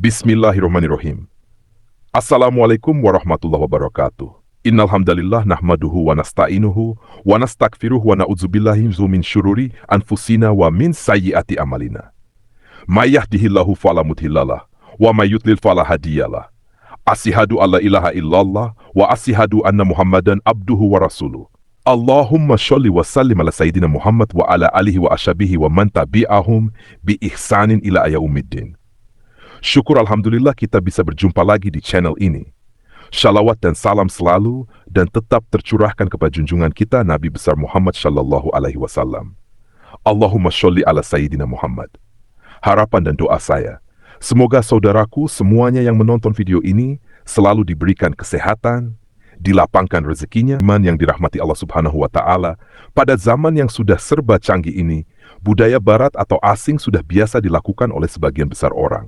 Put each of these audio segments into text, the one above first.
Bismillahirrahmanirrahim. Assalamualaikum warahmatullahi wabarakatuh. Innal hamdalillah nahmaduhu wa nasta'inuhu wa nastaghfiruh wa na'udzubillahi min syururi anfusina wa min sayyiati amalina. May yahdihillahu fala mudhillalah wa may yudlil fala hadiyalah. Asyhadu alla ilaha illallah wa asyhadu anna Muhammadan abduhu wa rasuluh. Allahumma sholli wa sallim ala sayyidina Muhammad wa ala alihi wa ashabihi wa man tabi'ahum bi ihsanin ila yaumiddin. Syukur Alhamdulillah kita bisa berjumpa lagi di channel ini. Shalawat dan salam selalu dan tetap tercurahkan kepada junjungan kita Nabi besar Muhammad Shallallahu Alaihi Wasallam. Allahumma sholli ala Sayyidina Muhammad. Harapan dan doa saya, semoga saudaraku semuanya yang menonton video ini selalu diberikan kesehatan, dilapangkan rezekinya, iman yang dirahmati Allah Subhanahu Wa Taala. Pada zaman yang sudah serba canggih ini, budaya barat atau asing sudah biasa dilakukan oleh sebagian besar orang.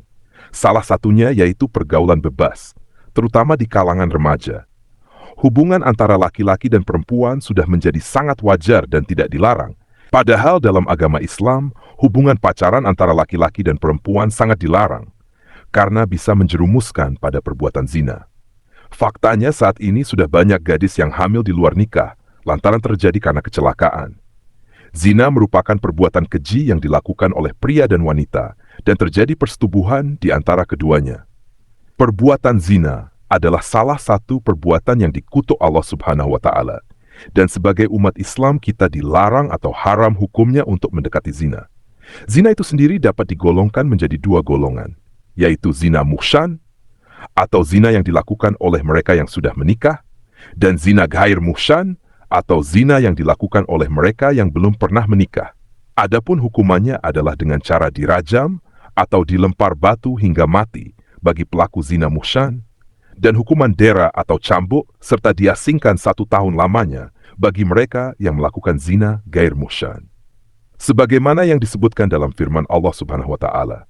Salah satunya yaitu pergaulan bebas, terutama di kalangan remaja. Hubungan antara laki-laki dan perempuan sudah menjadi sangat wajar dan tidak dilarang. Padahal dalam agama Islam, hubungan pacaran antara laki-laki dan perempuan sangat dilarang, karena bisa menjerumuskan pada perbuatan zina. Faktanya saat ini sudah banyak gadis yang hamil di luar nikah, lantaran terjadi karena kecelakaan. Zina merupakan perbuatan keji yang dilakukan oleh pria dan wanita, dan terjadi persetubuhan di antara keduanya. Perbuatan zina adalah salah satu perbuatan yang dikutuk Allah Subhanahu wa Ta'ala, dan sebagai umat Islam kita dilarang atau haram hukumnya untuk mendekati zina. Zina itu sendiri dapat digolongkan menjadi dua golongan, yaitu zina muhsan, atau zina yang dilakukan oleh mereka yang sudah menikah, dan zina ghair muhsan, atau zina yang dilakukan oleh mereka yang belum pernah menikah. Adapun hukumannya adalah dengan cara dirajam atau dilempar batu hingga mati bagi pelaku zina muhsan, dan hukuman dera atau cambuk serta diasingkan 1 tahun lamanya bagi mereka yang melakukan zina ghair muhsan. Sebagaimana yang disebutkan dalam firman Allah Subhanahu wa Ta'ala,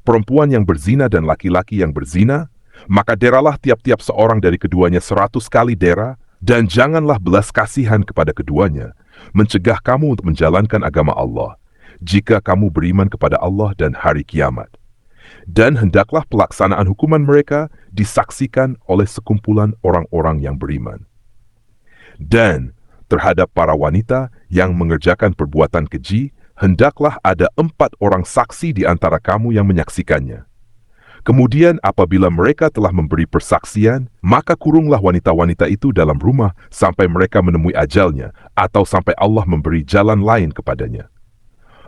perempuan yang berzina dan laki-laki yang berzina, maka deralah tiap-tiap seorang dari keduanya 100 kali dera, dan janganlah belas kasihan kepada keduanya, mencegah kamu untuk menjalankan agama Allah, jika kamu beriman kepada Allah dan hari kiamat. Dan hendaklah pelaksanaan hukuman mereka disaksikan oleh sekumpulan orang-orang yang beriman. Dan terhadap para wanita yang mengerjakan perbuatan keji, hendaklah ada 4 orang saksi di antara kamu yang menyaksikannya. Kemudian apabila mereka telah memberi persaksian, maka kurunglah wanita-wanita itu dalam rumah sampai mereka menemui ajalnya, atau sampai Allah memberi jalan lain kepadanya.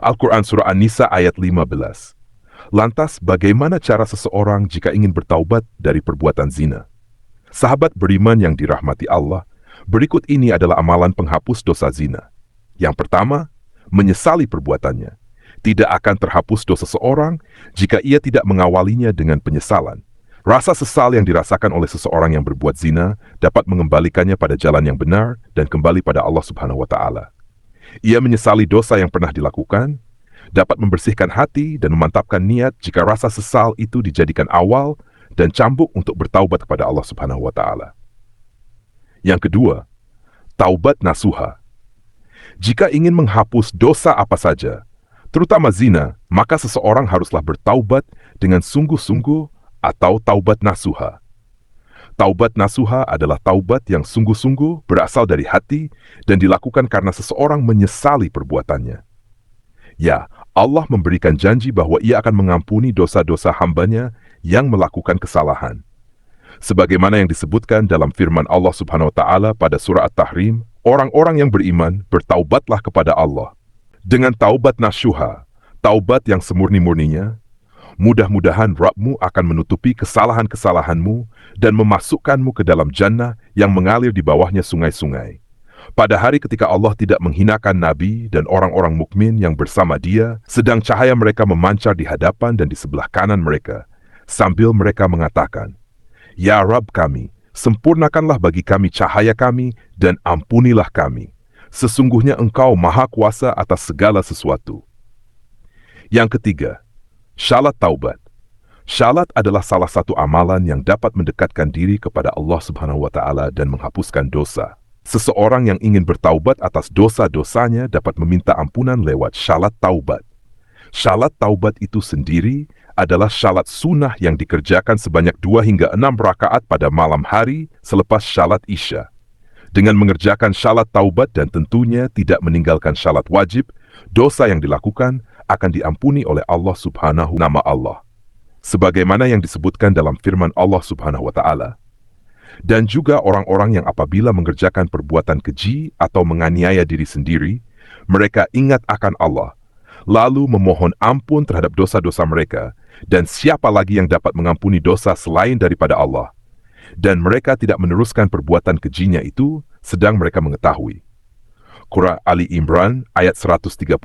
Al-Quran Surah An-Nisa ayat 15. Lantas bagaimana cara seseorang jika ingin bertaubat dari perbuatan zina? Sahabat beriman yang dirahmati Allah, berikut ini adalah amalan penghapus dosa zina. Yang pertama, menyesali perbuatannya. Tidak akan terhapus dosa seseorang jika ia tidak mengawalinya dengan penyesalan. Rasa sesal yang dirasakan oleh seseorang yang berbuat zina dapat mengembalikannya pada jalan yang benar dan kembali pada Allah Subhanahu wa Ta'ala. Ia menyesali dosa yang pernah dilakukan, dapat membersihkan hati dan memantapkan niat jika rasa sesal itu dijadikan awal dan cambuk untuk bertaubat kepada Allah Subhanahu wa Ta'ala. Yang kedua, taubat nasuha. Jika ingin menghapus dosa apa saja, terutama zina, maka seseorang haruslah bertaubat dengan sungguh-sungguh atau taubat nasuha. Taubat nasuha adalah taubat yang sungguh-sungguh berasal dari hati dan dilakukan karena seseorang menyesali perbuatannya. Ya, Allah memberikan janji bahwa Ia akan mengampuni dosa-dosa hambanya yang melakukan kesalahan. Sebagaimana yang disebutkan dalam firman Allah Subhanahu wa Ta'ala pada surah At-Tahrim, orang-orang yang beriman bertaubatlah kepada Allah dengan taubat nasuha, taubat yang semurni-murninya. Mudah-mudahan Rabbmu akan menutupi kesalahan-kesalahanmu dan memasukkanmu ke dalam jannah yang mengalir di bawahnya sungai-sungai. Pada hari ketika Allah tidak menghinakan Nabi dan orang-orang mukmin yang bersama Dia, sedang cahaya mereka memancar di hadapan dan di sebelah kanan mereka, sambil mereka mengatakan, "Ya Rabb kami, sempurnakanlah bagi kami cahaya kami dan ampunilah kami. Sesungguhnya Engkau Maha Kuasa atas segala sesuatu." Yang ketiga, syalat taubat. Syalat adalah salah satu amalan yang dapat mendekatkan diri kepada Allah Subhanahu wa Ta'ala dan menghapuskan dosa. Seseorang yang ingin bertaubat atas dosa-dosanya dapat meminta ampunan lewat syalat taubat. Syalat taubat itu sendiri adalah salat sunnah yang dikerjakan sebanyak 2 hingga 6 rakaat pada malam hari selepas salat Isya. Dengan mengerjakan salat taubat dan tentunya tidak meninggalkan salat wajib, dosa yang dilakukan akan diampuni oleh Allah Subhanahu nama Allah. Sebagaimana yang disebutkan dalam firman Allah Subhanahu wa Ta'ala. Dan juga orang-orang yang apabila mengerjakan perbuatan keji atau menganiaya diri sendiri, mereka ingat akan Allah, lalu memohon ampun terhadap dosa-dosa mereka, dan siapa lagi yang dapat mengampuni dosa selain daripada Allah? Dan mereka tidak meneruskan perbuatan kejinya itu, sedang mereka mengetahui. Surah Ali Imran ayat 135.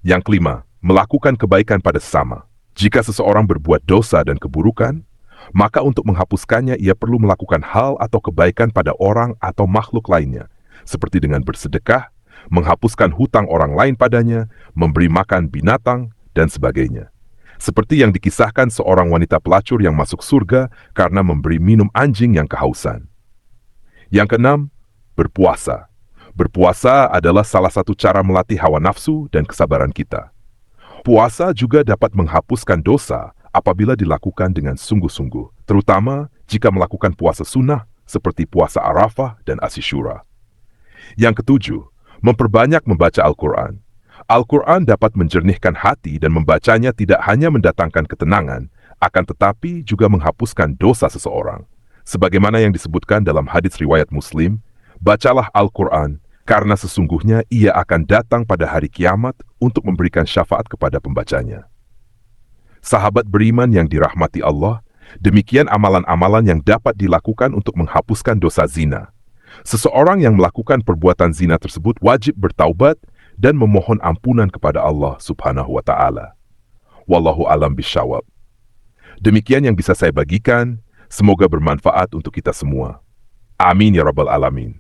Yang kelima, melakukan kebaikan pada sesama. Jika seseorang berbuat dosa dan keburukan, maka untuk menghapuskannya ia perlu melakukan hal atau kebaikan pada orang atau makhluk lainnya, seperti dengan bersedekah, menghapuskan hutang orang lain padanya, memberi makan binatang, dan sebagainya. Seperti yang dikisahkan seorang wanita pelacur yang masuk surga karena memberi minum anjing yang kehausan. Yang keenam, berpuasa. Berpuasa adalah salah satu cara melatih hawa nafsu dan kesabaran kita. Puasa juga dapat menghapuskan dosa apabila dilakukan dengan sungguh-sungguh, terutama jika melakukan puasa sunnah seperti puasa Arafah dan Asyura. Yang ketujuh, memperbanyak membaca Al-Quran. Al-Quran dapat menjernihkan hati dan membacanya tidak hanya mendatangkan ketenangan, akan tetapi juga menghapuskan dosa seseorang. Sebagaimana yang disebutkan dalam hadits riwayat Muslim, bacalah Al-Quran, karena sesungguhnya ia akan datang pada hari kiamat untuk memberikan syafaat kepada pembacanya. Sahabat beriman yang dirahmati Allah, demikian amalan-amalan yang dapat dilakukan untuk menghapuskan dosa zina. Seseorang yang melakukan perbuatan zina tersebut wajib bertaubat dan memohon ampunan kepada Allah Subhanahu wa Ta'ala. Wallahu alam bisyawab. Demikian yang bisa saya bagikan, semoga bermanfaat untuk kita semua. Amin ya rabbal alamin.